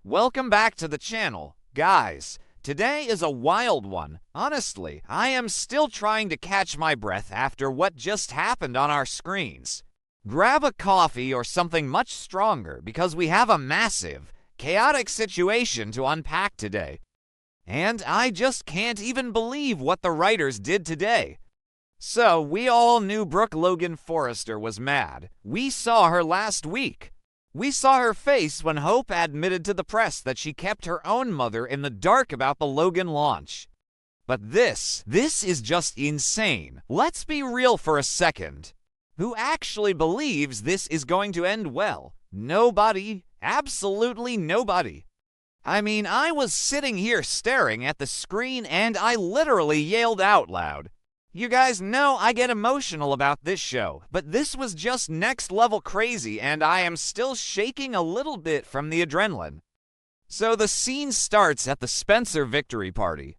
Welcome back to the channel. Guys, today is a wild one. Honestly, I am still trying to catch my breath after what just happened on our screens. Grab a coffee or something much stronger because we have a massive, chaotic situation to unpack today. And I just can't even believe what the writers did today. So, we all knew Brooke Logan Forrester was mad. We saw her last week. We saw her face when Hope admitted to the press that she kept her own mother in the dark about the Logan launch. But this is just insane. Let's be real for a second. Who actually believes this is going to end well? Nobody. Absolutely nobody. I mean, I was sitting here staring at the screen and I literally yelled out loud. You guys know I get emotional about this show, but this was just next level crazy and I am still shaking a little bit from the adrenaline. So the scene starts at the Spencer victory party.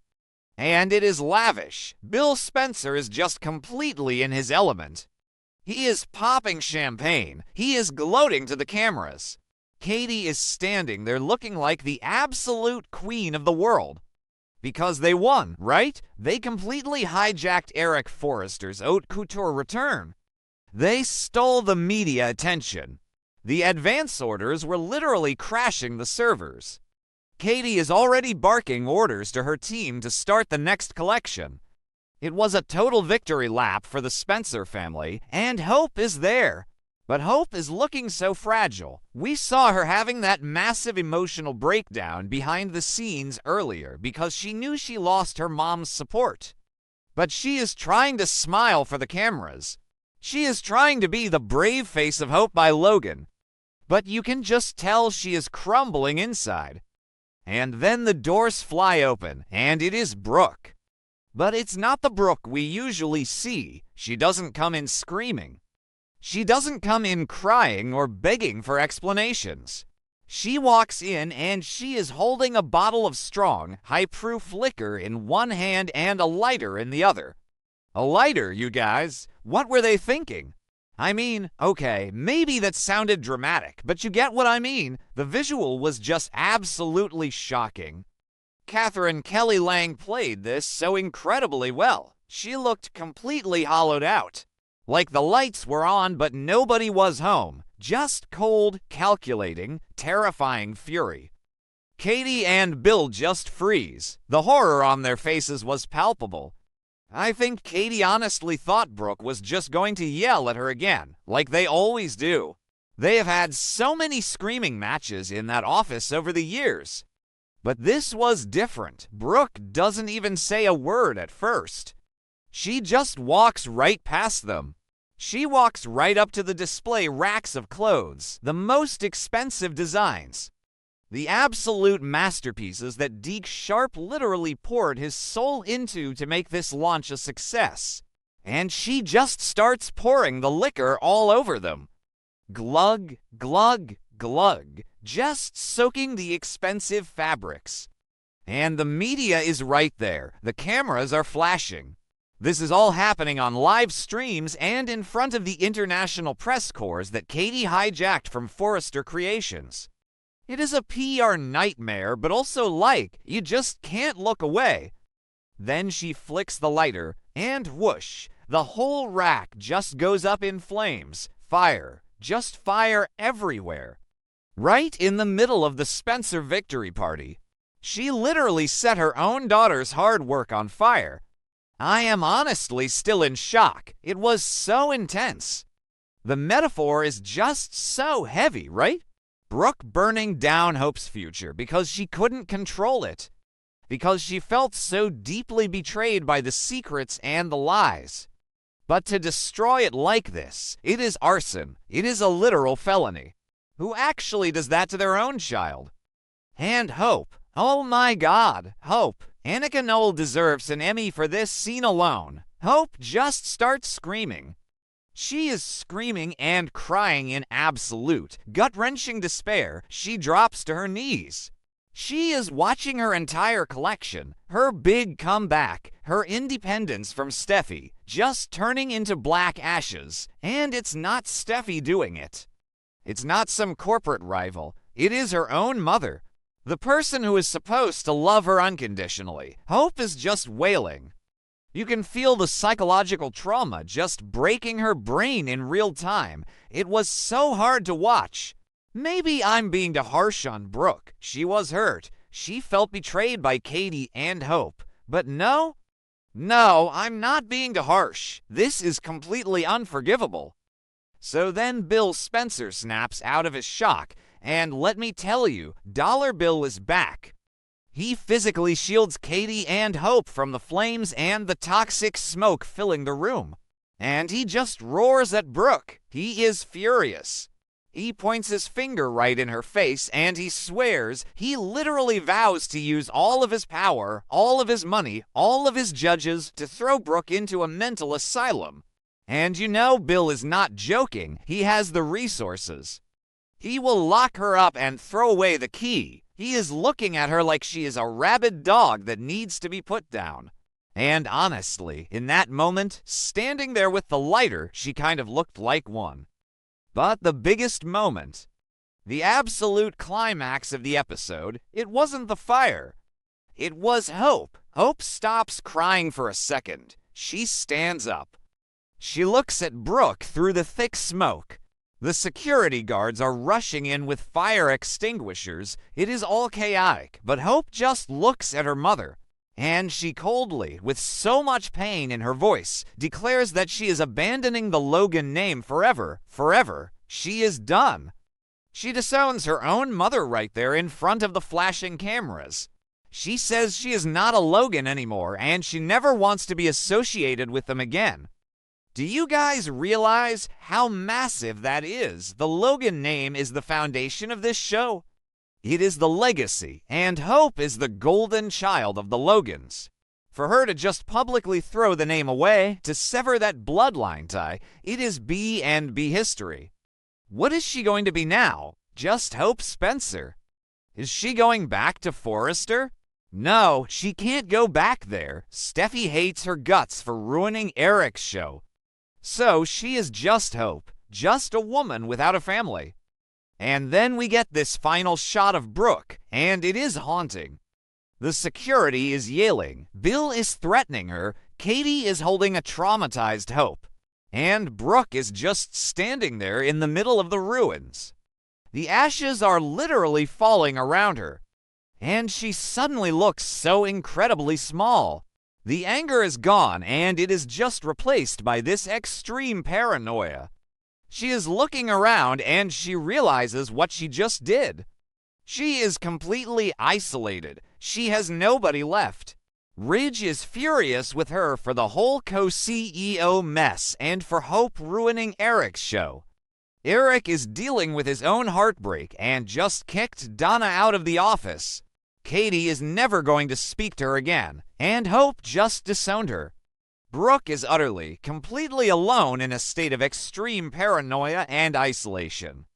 And it is lavish. Bill Spencer is just completely in his element. He is popping champagne. He is gloating to the cameras. Katie is standing there looking like the absolute queen of the world. Because they won, right? They completely hijacked Eric Forrester's haute couture return. They stole the media attention. The advance orders were literally crashing the servers. Katie is already barking orders to her team to start the next collection. It was a total victory lap for the Spencer family, and Hope is there. But Hope is looking so fragile. We saw her having that massive emotional breakdown behind the scenes earlier because she knew she lost her mom's support. But she is trying to smile for the cameras. She is trying to be the brave face of Hope by Logan. But you can just tell she is crumbling inside. And then the doors fly open, and it is Brooke. But it's not the Brooke we usually see. She doesn't come in screaming. She doesn't come in crying or begging for explanations. She walks in and she is holding a bottle of strong, high-proof liquor in one hand and a lighter in the other. A lighter, you guys? What were they thinking? I mean, okay, maybe that sounded dramatic, but you get what I mean. The visual was just absolutely shocking. Catherine Kelly Lang played this so incredibly well. She looked completely hollowed out. Like the lights were on, but nobody was home. Just cold, calculating, terrifying fury. Katie and Bill just freeze. The horror on their faces was palpable. I think Katie honestly thought Brooke was just going to yell at her again, like they always do. They have had so many screaming matches in that office over the years. But this was different. Brooke doesn't even say a word at first. She just walks right past them. She walks right up to the display racks of clothes, the most expensive designs. The absolute masterpieces that Deke Sharp literally poured his soul into to make this launch a success. And she just starts pouring the liquor all over them. Glug, glug, glug, just soaking the expensive fabrics. And the media is right there. The cameras are flashing. This is all happening on live streams and in front of the international press corps that Katie hijacked from Forrester Creations. It is a PR nightmare, but also you just can't look away. Then she flicks the lighter, and whoosh, the whole rack just goes up in flames. Fire, just fire everywhere. Right in the middle of the Spencer victory party. She literally set her own daughter's hard work on fire. I am honestly still in shock. It was so intense. The metaphor is just so heavy, right? Brooke burning down Hope's future because she couldn't control it. Because she felt so deeply betrayed by the secrets and the lies. But to destroy it like this, it is arson. It is a literal felony. Who actually does that to their own child? And Hope. Oh my God, Hope. Annika Noel deserves an Emmy for this scene alone. Hope just starts screaming. She is screaming and crying in absolute, gut-wrenching despair. She drops to her knees. She is watching her entire collection, her big comeback, her independence from Steffy, just turning into black ashes. And it's not Steffy doing it. It's not some corporate rival. It is her own mother. The person who is supposed to love her unconditionally. Hope is just wailing. You can feel the psychological trauma just breaking her brain in real time. It was so hard to watch. Maybe I'm being too harsh on Brooke. She was hurt. She felt betrayed by Katie and Hope. But no, I'm not being too harsh. This is completely unforgivable. So then Bill Spencer snaps out of his shock, and let me tell you, Dollar Bill is back. He physically shields Katie and Hope from the flames and the toxic smoke filling the room. And he just roars at Brooke. He is furious. He points his finger right in her face, and he swears, he literally vows to use all of his power, all of his money, all of his judges to throw Brooke into a mental asylum. And you know Bill is not joking. He has the resources. He will lock her up and throw away the key. He is looking at her like she is a rabid dog that needs to be put down. And honestly, in that moment, standing there with the lighter, she kind of looked like one. But the biggest moment, the absolute climax of the episode, it wasn't the fire. It was Hope. Hope stops crying for a second. She stands up. She looks at Brooke through the thick smoke. The security guards are rushing in with fire extinguishers. It is all chaotic, but Hope just looks at her mother. And she coldly, with so much pain in her voice, declares that she is abandoning the Logan name forever. She is done. She disowns her own mother right there in front of the flashing cameras. She says she is not a Logan anymore, and she never wants to be associated with them again. Do you guys realize how massive that is? The Logan name is the foundation of this show. It is the legacy, and Hope is the golden child of the Logans. For her to just publicly throw the name away, to sever that bloodline tie, it is B and B history. What is she going to be now? Just Hope Spencer? Is she going back to Forrester? No, she can't go back there. Steffy hates her guts for ruining Eric's show. So she is just Hope, just a woman without a family. And then we get this final shot of Brooke, and it is haunting. The security is yelling, Bill is threatening her, Katie is holding a traumatized Hope, and Brooke is just standing there in the middle of the ruins. The ashes are literally falling around her, and she suddenly looks so incredibly small. The anger is gone, and it is just replaced by this extreme paranoia. She is looking around, and she realizes what she just did. She is completely isolated. She has nobody left. Ridge is furious with her for the whole co-CEO mess and for Hope ruining Eric's show. Eric is dealing with his own heartbreak and just kicked Donna out of the office. Katie is never going to speak to her again, and Hope just disowned her. Brooke is utterly, completely alone in a state of extreme paranoia and isolation.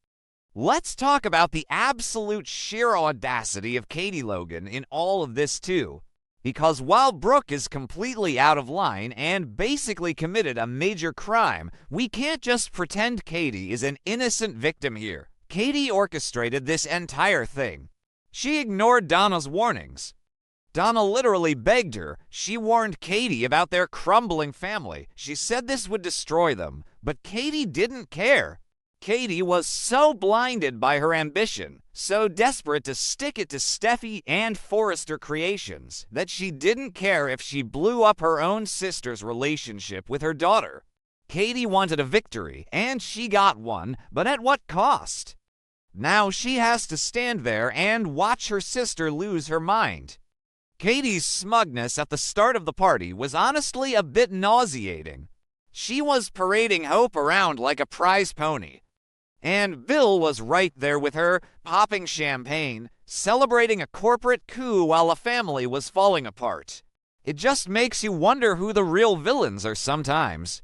Let's talk about the absolute sheer audacity of Katie Logan in all of this too. Because while Brooke is completely out of line and basically committed a major crime, we can't just pretend Katie is an innocent victim here. Katie orchestrated this entire thing. She ignored Donna's warnings. Donna literally begged her. She warned Katie about their crumbling family. She said this would destroy them, but Katie didn't care. Katie was so blinded by her ambition, so desperate to stick it to Steffy and Forrester Creations, that she didn't care if she blew up her own sister's relationship with her daughter. Katie wanted a victory, and she got one, but at what cost? Now she has to stand there and watch her sister lose her mind. Katie's smugness at the start of the party was honestly a bit nauseating. She was parading Hope around like a prize pony. And Bill was right there with her, popping champagne, celebrating a corporate coup while a family was falling apart. It just makes you wonder who the real villains are sometimes.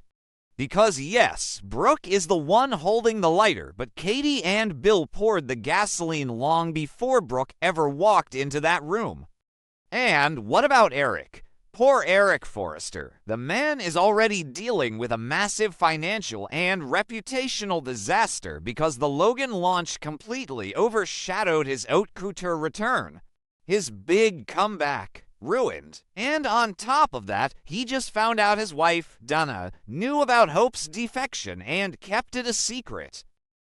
Because yes, Brooke is the one holding the lighter, but Katie and Bill poured the gasoline long before Brooke ever walked into that room. And what about Eric? Poor Eric Forrester. The man is already dealing with a massive financial and reputational disaster because the Logan launch completely overshadowed his haute couture return. His big comeback ruined. And on top of that, he just found out his wife, Donna, knew about Hope's defection and kept it a secret.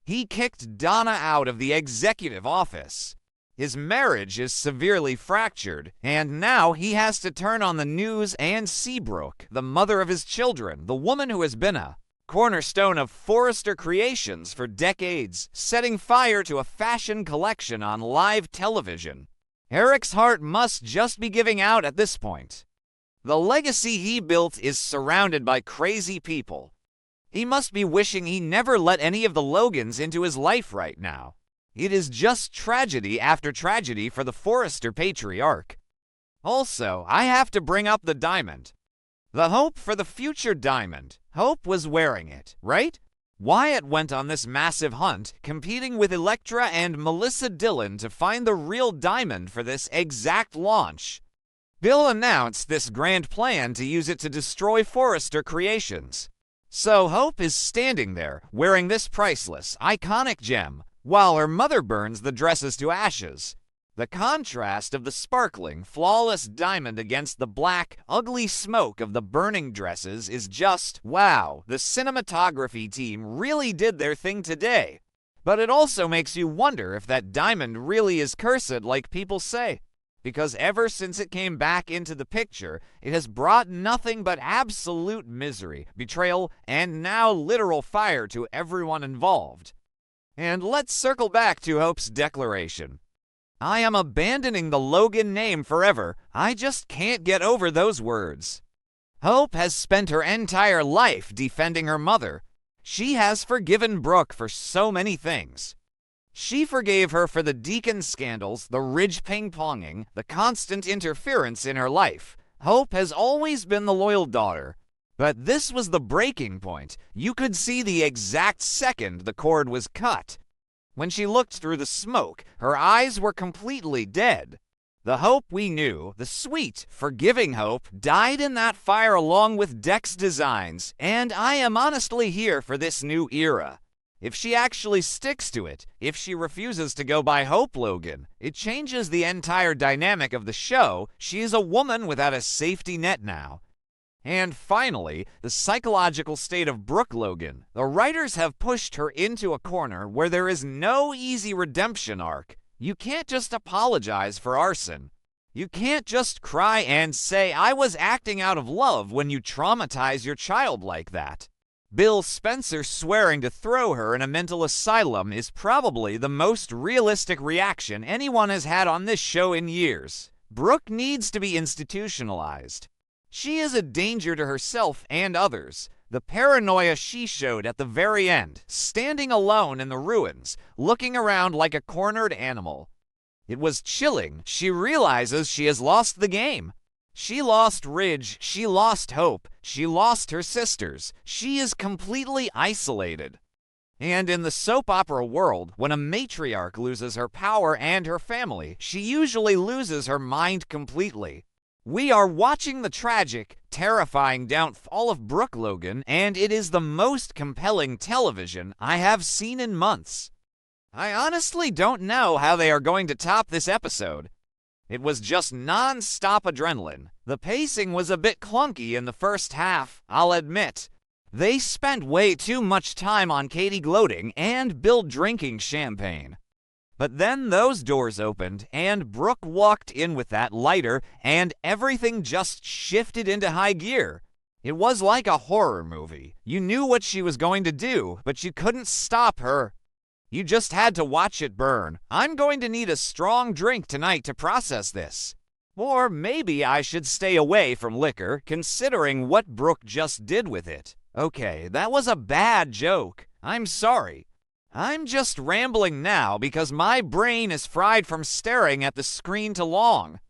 He kicked Donna out of the executive office. His marriage is severely fractured, and now he has to turn on the news and see Brooke, the mother of his children, the woman who has been a cornerstone of Forrester Creations for decades, setting fire to a fashion collection on live television. Eric's heart must just be giving out at this point. The legacy he built is surrounded by crazy people. He must be wishing he never let any of the Logans into his life right now. It is just tragedy after tragedy for the Forrester patriarch. Also, I have to bring up the diamond. The Hope for the future diamond. Hope was wearing it, right? Wyatt went on this massive hunt, competing with Elektra and Melissa Dillon to find the real diamond for this exact launch. Bill announced this grand plan to use it to destroy Forrester Creations. So Hope is standing there, wearing this priceless, iconic gem, while her mother burns the dresses to ashes. The contrast of the sparkling, flawless diamond against the black, ugly smoke of the burning dresses is just, wow, the cinematography team really did their thing today. But it also makes you wonder if that diamond really is cursed like people say. Because ever since it came back into the picture, it has brought nothing but absolute misery, betrayal, and now literal fire to everyone involved. And let's circle back to Hope's declaration. I am abandoning the Logan name forever. I just can't get over those words. Hope has spent her entire life defending her mother. She has forgiven Brooke for so many things. She forgave her for the Deacon scandals, the Ridge ping-ponging, the constant interference in her life. Hope has always been the loyal daughter. But this was the breaking point. You could see the exact second the cord was cut. When she looked through the smoke, her eyes were completely dead. The Hope we knew, the sweet, forgiving Hope, died in that fire along with Deck's designs, and I am honestly here for this new era. If she actually sticks to it, if she refuses to go by Hope Logan, it changes the entire dynamic of the show. She is a woman without a safety net now. And finally, the psychological state of Brooke Logan. The writers have pushed her into a corner where there is no easy redemption arc. You can't just apologize for arson. You can't just cry and say, I was acting out of love when you traumatize your child like that. Bill Spencer swearing to throw her in a mental asylum is probably the most realistic reaction anyone has had on this show in years. Brooke needs to be institutionalized. She is a danger to herself and others. The paranoia she showed at the very end, standing alone in the ruins, looking around like a cornered animal. It was chilling. She realizes she has lost the game. She lost Ridge, she lost Hope, she lost her sisters. She is completely isolated. And in the soap opera world, when a matriarch loses her power and her family, she usually loses her mind completely. We are watching the tragic, terrifying downfall of Brooke Logan, and it is the most compelling television I have seen in months. I honestly don't know how they are going to top this episode. It was just non-stop adrenaline. The pacing was a bit clunky in the first half, I'll admit. They spent way too much time on Katie gloating and Bill drinking champagne. But then those doors opened, and Brooke walked in with that lighter, and everything just shifted into high gear. It was like a horror movie. You knew what she was going to do, but you couldn't stop her. You just had to watch it burn. I'm going to need a strong drink tonight to process this. Or maybe I should stay away from liquor, considering what Brooke just did with it. Okay, that was a bad joke. I'm sorry. I'm just rambling now because my brain is fried from staring at the screen too long.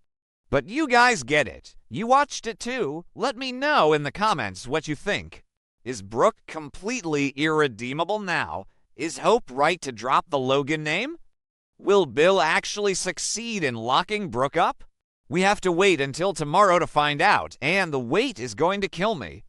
But you guys get it. You watched it too. Let me know in the comments what you think. Is Brooke completely irredeemable now? Is Hope right to drop the Logan name? Will Bill actually succeed in locking Brooke up? We have to wait until tomorrow to find out, and the wait is going to kill me.